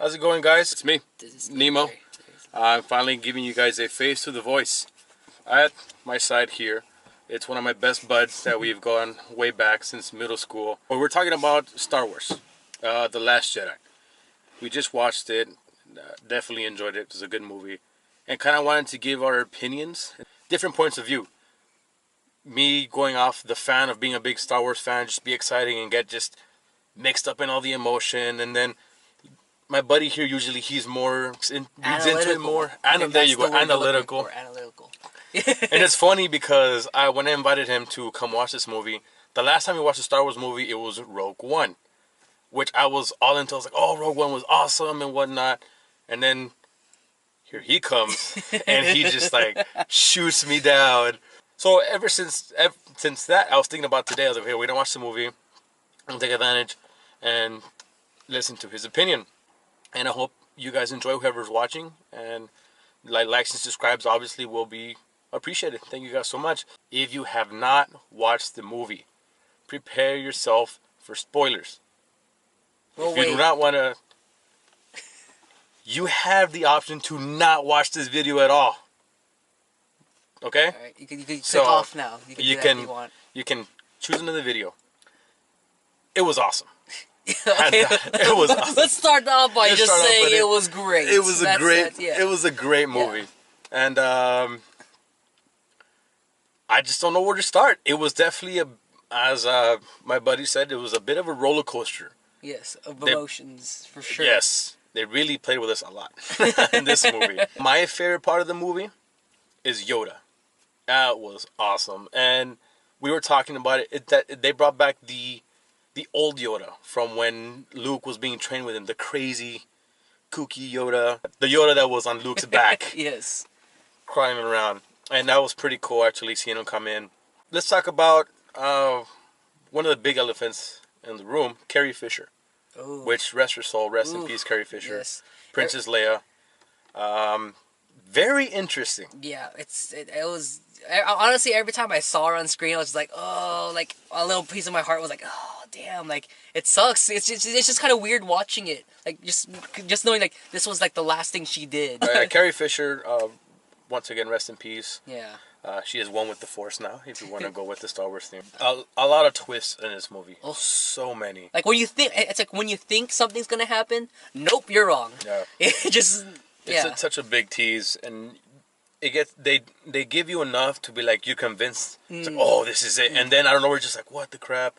How's it going, guys? It's me, This is Nemo. I'm finally giving you guys a face to the voice. At my side here, it's one of my best buds that we've gone way back since middle school. But we're talking about Star Wars, The Last Jedi. We just watched it, definitely enjoyed it. It was a good movie. And kind of wanted to give our opinions, different points of view. Me going off the fan of being a big Star Wars fan, just be exciting and get just mixed up in all the emotion, and then my buddy here, usually he's more reads into it more. There you go, analytical. And it's funny because when I invited him to come watch this movie, the last time we watched a Star Wars movie, it was Rogue One, which I was all into. I was like, oh, Rogue One was awesome and whatnot. And then here he comes, and he just like shoots me down. So ever since that, I was thinking about today. I was like, hey, we don't watch the movie. I'm gonna take advantage and listen to his opinion. And I hope you guys enjoy, whoever's watching, and likes and subscribes obviously will be appreciated. Thank you guys so much. If you have not watched the movie, prepare yourself for spoilers. If you do not want to, you have the option to not watch this video at all. Okay? All right, you can click off now. You can choose another video. It was awesome. Okay, it was awesome. Let's start off by just saying it was great. It was it was a great movie. Yeah. And I just don't know where to start. It was definitely as my buddy said, it was a bit of a roller coaster. Yes, of emotions for sure. Yes, they really played with us a lot in this movie. My favorite part of the movie is Yoda. That was awesome. And we were talking about it that they brought back the old Yoda from when Luke was being trained with him, the crazy, kooky Yoda, the Yoda that was on Luke's back. Yes. Crying around. And that was pretty cool, actually, seeing him come in. Let's talk about one of the big elephants in the room, Carrie Fisher. Ooh. Which, rest her soul, rest in peace, Carrie Fisher. Yes. Princess Leia. Very interesting. Yeah, it was... Honestly, every time I saw her on screen, I was just like, oh, like, a little piece of my heart was like, oh, damn, like, it sucks. It's just kind of weird watching it. Like, just knowing, like, this was, like, the last thing she did. Carrie Fisher, once again, rest in peace. Yeah. She is one with the Force now, if you want to go with the Star Wars theme. A lot of twists in this movie. Oh. So many. Like, when you think, it's like, when you think something's gonna happen, nope, you're wrong. Yeah. It's such a big tease, and... They give you enough to be like, you're convinced. It's like, oh, this is it. And then I don't know, we're just like, what the crap?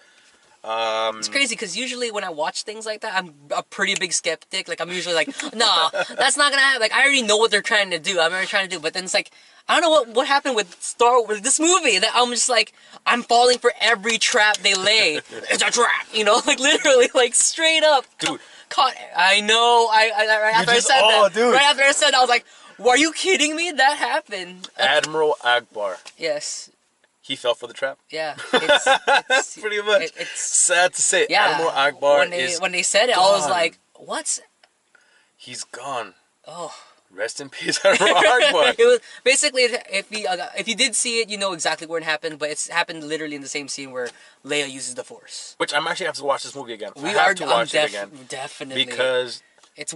It's crazy because usually when I watch things like that, I'm a pretty big skeptic. Like, I'm usually like, nah, that's not gonna happen. Like, I already know what they're trying to do. I'm already trying to do. But then it's like, I don't know what happened with this movie. That I'm just like, I'm falling for every trap they lay. It's a trap, you know, like literally, like straight up. Dude, caught. I know. Right after I said that, I was like, are you kidding me? That happened. Admiral Akbar. Yes. He fell for the trap. Yeah. It's pretty much. It's sad to say. Yeah. Admiral Akbar when they said it, gone. I was like, what? He's gone. Oh. Rest in peace, Admiral Akbar. It was basically, if you did see it, you know exactly where it happened. But it's happened literally in the same scene where Leia uses the Force. Which I'm actually have to watch this movie again. I have to watch it again. Definitely. Because it's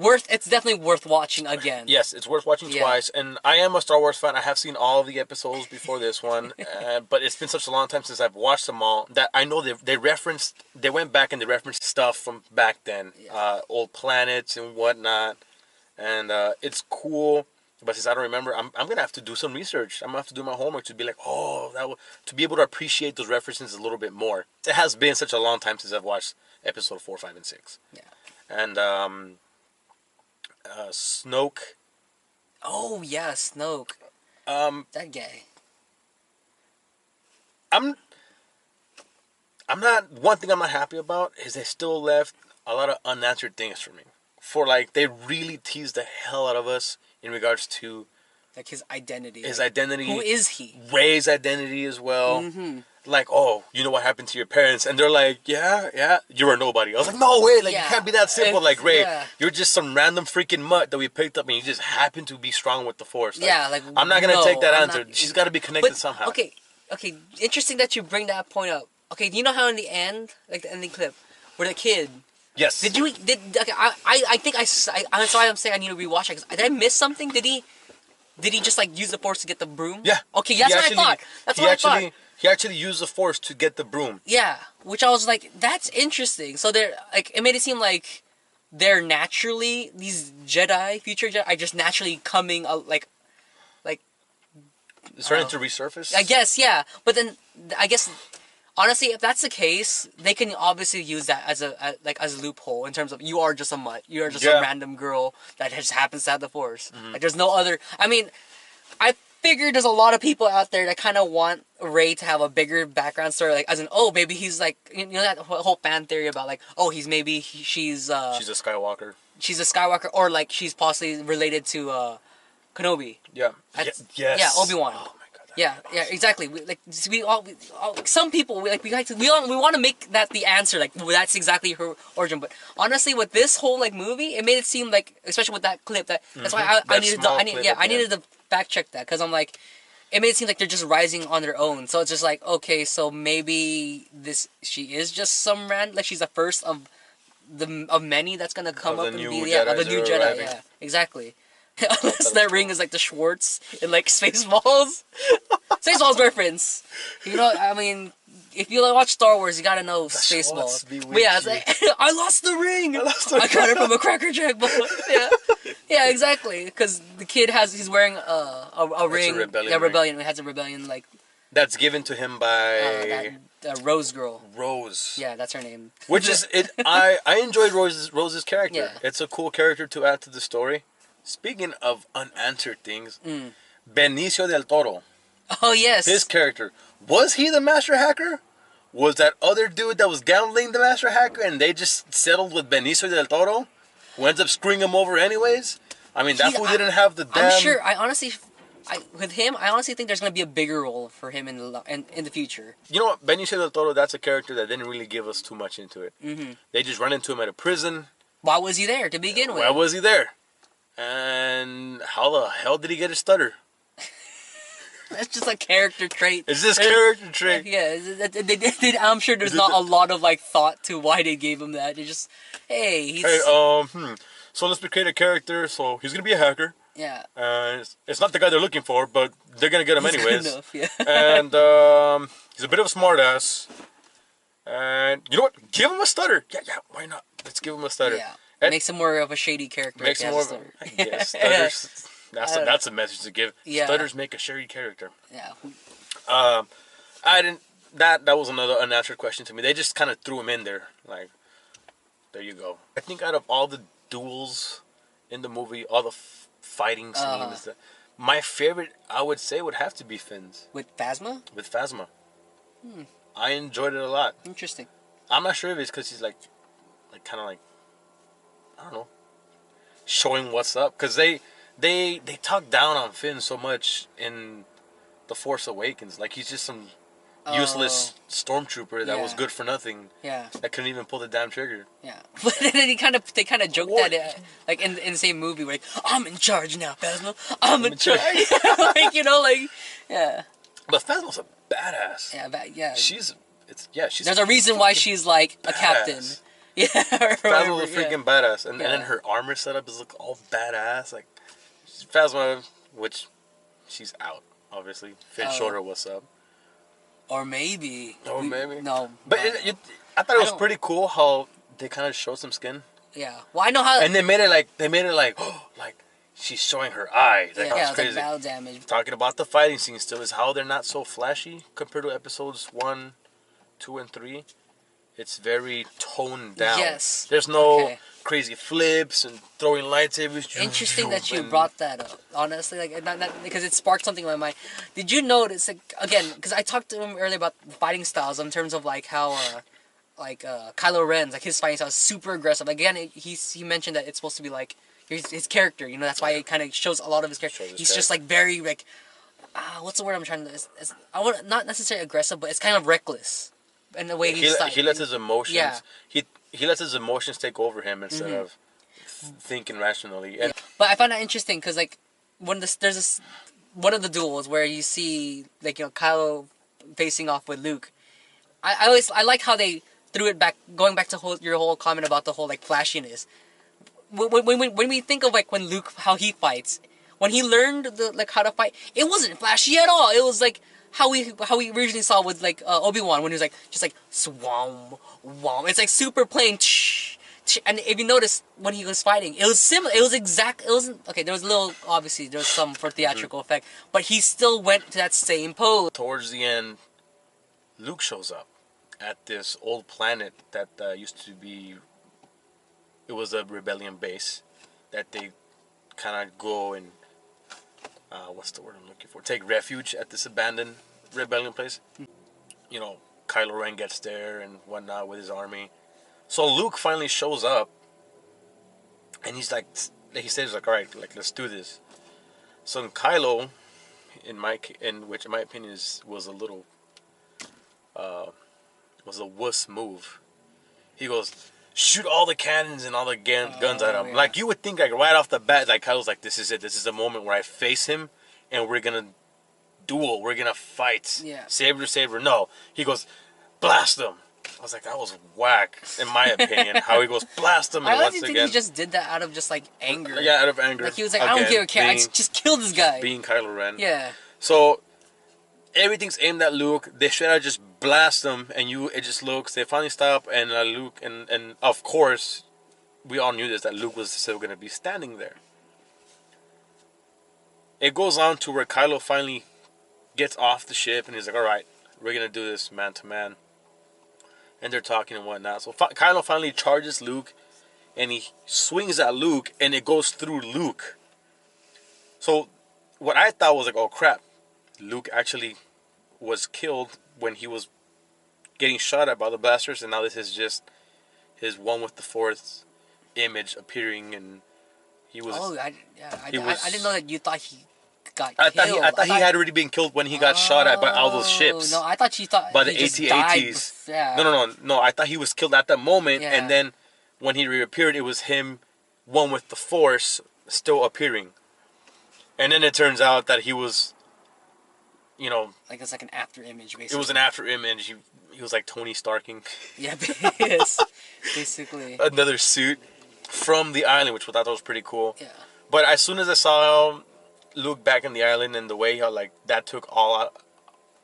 definitely worth watching again. Yes, it's worth watching twice. And I am a Star Wars fan. I have seen all of the episodes before this one. But it's been such a long time since I've watched them all that I know they went back and they referenced stuff from back then. Yeah. Old planets and whatnot. And it's cool. But since I don't remember, I'm going to have to do some research. I'm going to have to do my homework to be like, to be able to appreciate those references a little bit more. It has been such a long time since I've watched episode 4, 5, and 6. Yeah. And, Snoke. Oh yeah, Snoke. That guy. I'm not. One thing I'm not happy about is they still left a lot of unanswered things for me. They really teased the hell out of us in regards to like his identity. Who is he? Rey's identity as well. Mm-hmm. Like, oh, you know what happened to your parents? And they're like, yeah, you're a nobody. I was like, no way, like, you can't be that simple. Like, Rey, you're just some random freaking mutt that we picked up and you just happen to be strong with the Force. Like, I'm not going to take that answer. She's got to be connected somehow. Okay, interesting that you bring that point up. Okay, do you know how in the end, like the ending clip, where the kid Yes. Did you? Okay, I think that's why I'm saying I need to rewatch it. Did I miss something? Did he just like use the force to get the broom? Yeah. Okay, that's what I thought. That's what I thought. He actually used the force to get the broom. Yeah, which I was like, that's interesting. So they're like, it made it seem like they're naturally these Jedi, future Jedi, are just naturally coming like Starting to resurface. I guess, yeah. But then I guess honestly, if that's the case, they can obviously use that as a loophole in terms of you are just a mutt, you are just a random girl that just happens to have the force. Like there's no other. I mean, I figure there's a lot of people out there that kind of want Rey to have a bigger background story, like as in, oh, maybe he's like, you know, that whole fan theory about like, oh, she's she's a Skywalker. She's a Skywalker, or like she's possibly related to Kenobi. Yeah. Yes. Yeah, Obi-Wan. Oh my god. Yeah, exactly. We all some people we want to make that the answer, like that's exactly her origin. But honestly, with this whole like movie, it made it seem like, especially with that clip, that's why I needed to fact check that, because I'm like, it made it seem like they're just rising on their own. So it's just like, okay, so maybe she is just some like she's the first of many that's gonna come up and be the new Jedi. Yeah, exactly. Unless that ring is like the Schwartz in like Spaceballs. Spaceballs reference. You know, I mean, if you watch Star Wars, you gotta know Spaceballs. But yeah, it's like, I lost the ring. I got it from a Cracker Jack book. Yeah, exactly. Because the kid he's wearing a ring. Rebellion. It has a rebellion like. That's given to him by that Rose girl. Rose. Yeah, that's her name. Which is it. I enjoyed Rose's character. Yeah. It's a cool character to add to the story. Speaking of unanswered things, Benicio del Toro. Oh, yes. His character. Was he the master hacker? Was that other dude that was gambling the master hacker and they just settled with Benicio del Toro? Who ends up screwing him over anyways? I mean, that fool didn't have the damn... I'm sure. With him, I honestly think there's going to be a bigger role for him in the future. You know what? Benicio del Toro, that's a character that didn't really give us too much into it. Mm-hmm. They just run into him at a prison. Why was he there to begin with? Why was he there? And how the hell did he get a stutter? That's just a character trait. It's just character trait. Yeah, I'm sure there's not a lot of like thought to why they gave him that. They just, he's... So let's create a character. So he's gonna be a hacker. Yeah. It's not the guy they're looking for, but they're gonna get him anyways. Good enough, yeah. And he's a bit of a smartass. And you know what? Give him a stutter. Yeah. Why not? Let's give him a stutter. Yeah. It makes him more of a shady character. Makes him more of a... I guess. Stutters... That's a message to give. Yeah. Stutters make a shady character. Yeah. I didn't... That was another unanswered question to me. They just kind of threw him in there. Like, there you go. I think out of all the duels in the movie, all the fighting scenes, my favorite, I would say, would have to be Finn's. With Phasma? With Phasma. I enjoyed it a lot. Interesting. I'm not sure if it's because he's like kind of like, I don't know, showing what's up. Because they talk down on Finn so much in The Force Awakens. Like he's just some useless stormtrooper that was good for nothing. Yeah. That couldn't even pull the damn trigger. Yeah. But then they kind of joked that like in the same movie where like, I'm in charge now, Phasma. I'm in charge. Like, you know, like, yeah. But Phasma's a badass. Yeah. She's There's a reason why she's like a captain. Yeah. Phasma's a freaking badass. And then her armor setup is all badass. Like Phasma, which she's out, obviously. Finn showed her what's up. Or maybe. No. But I thought it was pretty cool how they kind of showed some skin. Yeah. Well, I know how. And they made it like, oh, like she's showing her eye. Like, it's crazy. like battle damage. Talking about the fighting scene still is how they're not so flashy compared to episodes 1, 2, and 3. It's very toned down. Yes. There's no crazy flips and throwing lightsabers. Interesting that you brought that up. Honestly, like not because it sparked something in my mind. Did you notice, like, again, because I talked to him earlier about fighting styles in terms of like how Kylo Ren's, like his fighting style is super aggressive. Again, he mentioned that it's supposed to be like his character. You know, that's why it kind of shows a lot of his character. He's just like very like what's the word I'm trying to? I want not necessarily aggressive, but it's kind of reckless. In the way he lets his emotions. Yeah. He lets his emotions take over him instead of thinking rationally. And but I find that interesting because like when there's one of the duels where you see like Kylo facing off with Luke. I like how they threw it back, going back to your whole comment about the whole like flashiness. When we think of like when Luke, how he fights, when he learned the like how to fight, it wasn't flashy at all. It was like how we originally saw with like Obi-Wan, when he was like just like swam wom. It's like super plain. And if you notice when he was fighting, it was similar. It was exact. It wasn't okay. There was a little, obviously there was some for theatrical effect, but he still went to that same pose. Towards the end, Luke shows up at this old planet that used to be. It was a rebellion base that they kind of go and what's the word I'm looking for? Take refuge at this abandoned rebellion place. You know, Kylo Ren gets there and whatnot with his army. So Luke finally shows up, and he's like, he says like, all right, like let's do this. So Kylo, which in my opinion was a little, was a wuss move. He goes, shoot all the cannons and all the guns at him. Yeah. Like you would think, like right off the bat, like Kylo's like, this is it. This is the moment where I face him, and we're gonna duel. We're gonna fight. Yeah. Saber. No, he goes, blast them. I was like, that was whack, in my opinion. How he goes, blast him, and I once think again, he just did that out of just like anger. Yeah, out of anger. Like he was like, I don't give a care. I just kill this guy. Being Kylo Ren. Yeah. So everything's aimed at Luke. They should have just blast him, and it just looks. They finally stop, and Luke, and of course, we all knew this, that Luke was still going to be standing there. It goes on to where Kylo finally gets off the ship, and he's like, all right, we're going to do this man to man. And they're talking and whatnot. So Kylo finally charges Luke, and he swings at Luke, and it goes through Luke. So what I thought was like, oh crap, Luke actually was killed when he was getting shot at by the blasters, and now this is just his one with the Force image appearing, and he was. Oh, I didn't know that you thought he got I killed. I thought he had already been killed when he got shot at by all those ships. No, I thought you thought by the he just died. Yeah. No. I thought he was killed at that moment, Yeah. and then when he reappeared, it was him, one with the Force, still appearing. And then it turns out that he was, you know, like it's like an after image, basically. It was an after image. He was like Tony Starking. Yeah, yes, basically. Another suit from the island, which I thought was pretty cool. Yeah. But as soon as I saw Luke back in the island, and the way how like that took all out,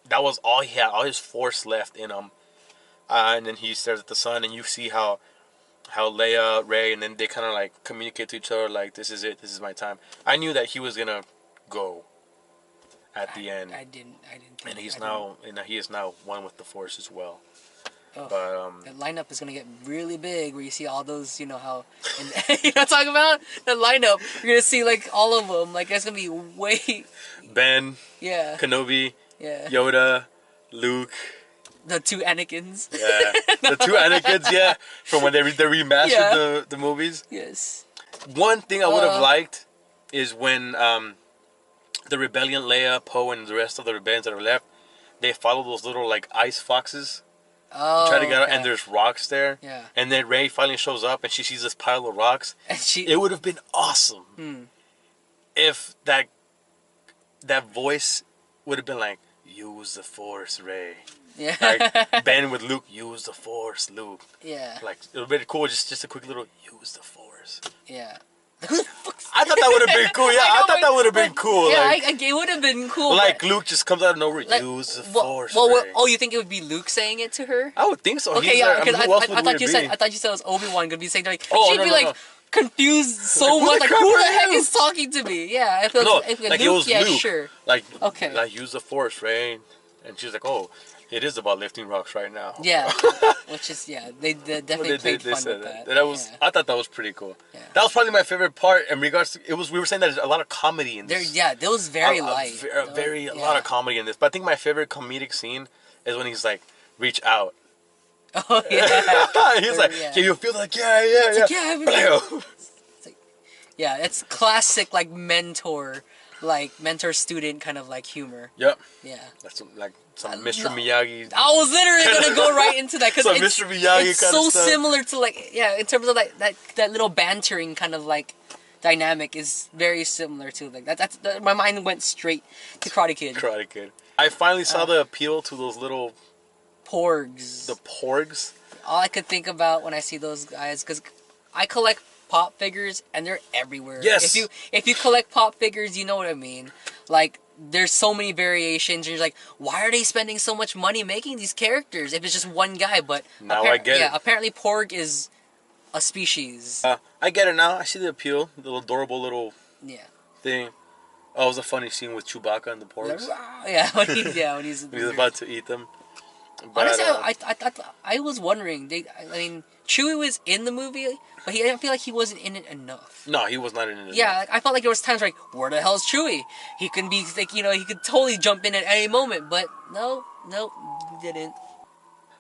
that was all he had, all his Force left in him. And then he stares at the sun, and you see how Leia, Rey, and then they kind of like communicate to each other like, this is it, this is my time. I knew that he was gonna go at the end. I didn't. And he is now one with the Force as well. Oh, but that lineup is gonna get really big, where you see all those, you know how, you know what I'm talking about? That lineup, you're gonna see like all of them. Like it's gonna be way. Ben. Yeah. Kenobi. Yeah. Yoda. Luke. The two Anakins. Yeah. The two Anakins. Yeah. From when they remastered the movies. Yes. One thing I would have liked is when the Rebellion, Leia, Poe, and the rest of the rebellions that are left, they follow those little like ice foxes. Oh, try to get out, and there's rocks there. Yeah. And then Rey finally shows up, and she sees this pile of rocks. And it would have been awesome if that voice would have been like, "Use the Force, Rey." Yeah. Like Ben with Luke, "Use the Force, Luke." Yeah. Like it would have been cool, just a quick little "Use the Force." Yeah. Like, who the fuck's I thought that would have been cool. Yeah, I thought that would have been cool. Yeah, like, it would have been cool. Like Luke just comes out of nowhere, "Use the Force." Oh, you think it would be Luke saying it to her? I would think so. Okay, yeah, because I thought you said it was Obi-Wan gonna be saying like she'd be like confused so much, like who the heck is talking to me? Yeah, if it was Luke, sure. Like use the Force, Rey, and she's like, oh. It is about lifting rocks right now. Yeah, which is they definitely played fun with that. I thought that was pretty cool. Yeah. That was probably my favorite part in regards to we were saying that there's a lot of comedy in this. There was very light. A lot of comedy in this. But I think my favorite comedic scene is when he's like, reach out. Oh yeah. He's like, can you feel like yeah. Yeah, it's classic like mentor student kind of like humor. Yep. Yeah. That's like some Mr. Miyagi. I was literally gonna go right into that because Mr. Miyagi it's so similar to like in terms of like that little bantering kind of like dynamic is very similar to like that's my mind went straight to Karate Kid. I finally saw the appeal to those little porgs. The porgs. all I could think about when I see those guys, because I collect pop figures and they're everywhere. Yes. If you collect pop figures, you know what I mean. Like, there's so many variations, and you're like, why are they spending so much money making these characters if it's just one guy? But now I get it. Apparently Porg is a species. I get it now. I see the appeal. The little adorable little thing. Oh, it was a funny scene with Chewbacca and the porgs. When he's He was about to eat them. But, honestly, I was wondering. I mean, Chewie was in the movie, but I didn't feel like he wasn't in it enough. No, he was not in it. Yeah, I felt like there was times like, where the hell's Chewie? He can be like, he could totally jump in at any moment, but no, he didn't.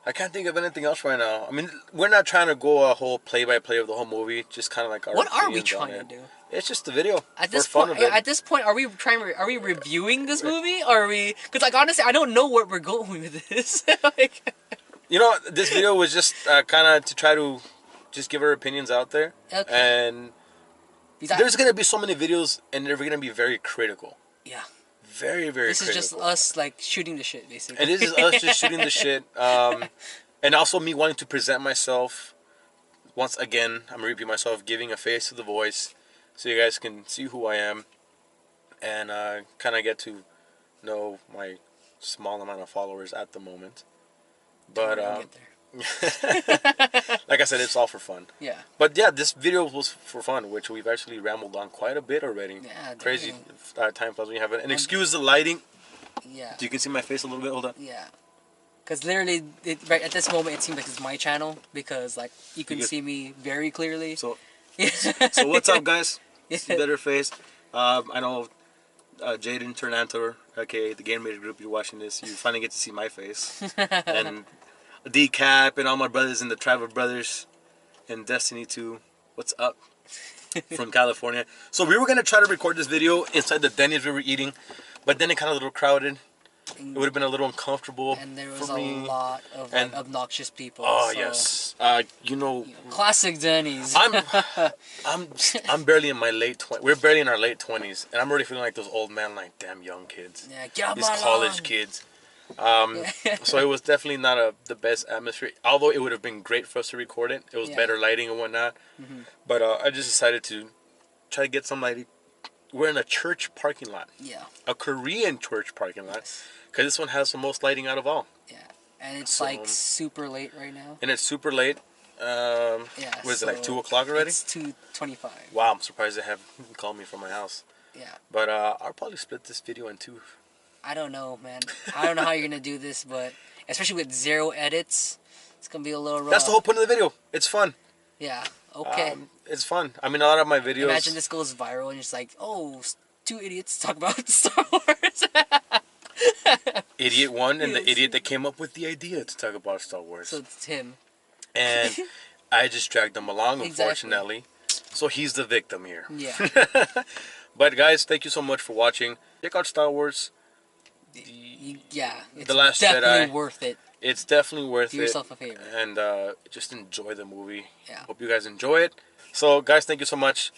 I can't think of anything else right now. I mean, we're not trying to go a whole play-by-play of the whole movie. Just kind of like our. What are we trying to do? It's just the video. At this point, are we reviewing this movie? Or are we? Because like honestly, I don't know where we're going with this. Like, this video was just kind of to try to just give our opinions out there. Okay. And there's gonna be so many videos, and they're gonna be very critical. Yeah. Very, very. This is just us like shooting the shit, basically. And this is us just shooting the shit. And also me wanting to present myself. Once again, I'm gonna repeat myself, giving a face to the voice, so you guys can see who I am, and kind of get to know my small amount of followers at the moment. But like I said, it's all for fun. Yeah. But yeah, this video was for fun, which we've actually rambled on quite a bit already. Yeah. Crazy time flies when you have it. And excuse the lighting. Yeah. You can see my face a little bit. Hold on. Yeah. Because literally, right at this moment, it seems like it's my channel because like you can see me very clearly. So what's up, guys? It's Better Face. I know Jaden Ternantor, aka the Game Maker Group. You're watching this. You finally get to see my face and Decap and all my brothers in the Tribe of Brothers and Destiny 2. What's up? From California. So we were gonna try to record this video inside the Denny's we were eating, but then it kind of a little crowded. It would have been a little uncomfortable. And there was a lot of obnoxious people. Oh so, yes, classic Denny's. I'm barely in my late 20s. We're barely in our late 20s, and I'm already feeling like those old men, like damn young kids. Yeah, get up, these college kids. So it was definitely not the best atmosphere. Although it would have been great for us to record it. It was better lighting and whatnot. Mm-hmm. But I just decided to try to get some lighting. We're in a church parking lot. Yeah. A Korean church parking lot. Because this one has the most lighting out of all. Yeah. And it's like super late right now. And it's super late. What is it, like 2 o'clock already? It's 2:25. Wow, I'm surprised they haven't called me from my house. Yeah. But I'll probably split this video in two. I don't know, man. I don't know how you're going to do this, but especially with 0 edits, it's going to be a little rough. That's the whole point of the video. It's fun. Yeah. Okay. It's fun. I mean, a lot of my videos... Imagine this goes viral and it's like, oh, 2 idiots talk about Star Wars. Idiot 1 and the idiot that came up with the idea to talk about Star Wars. So it's him. And I just dragged him along, unfortunately. So he's the victim here. Yeah. But guys, thank you so much for watching. Check out Star Wars. It's The Last definitely Jedi. Worth it. It's definitely worth it. Do yourself a favor. And just enjoy the movie. Yeah. Hope you guys enjoy it. So guys, thank you so much.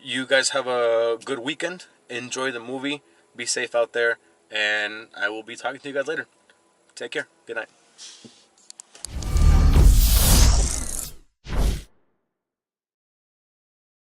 You guys have a good weekend. Enjoy the movie. Be safe out there. And I will be talking to you guys later. Take care. Good night.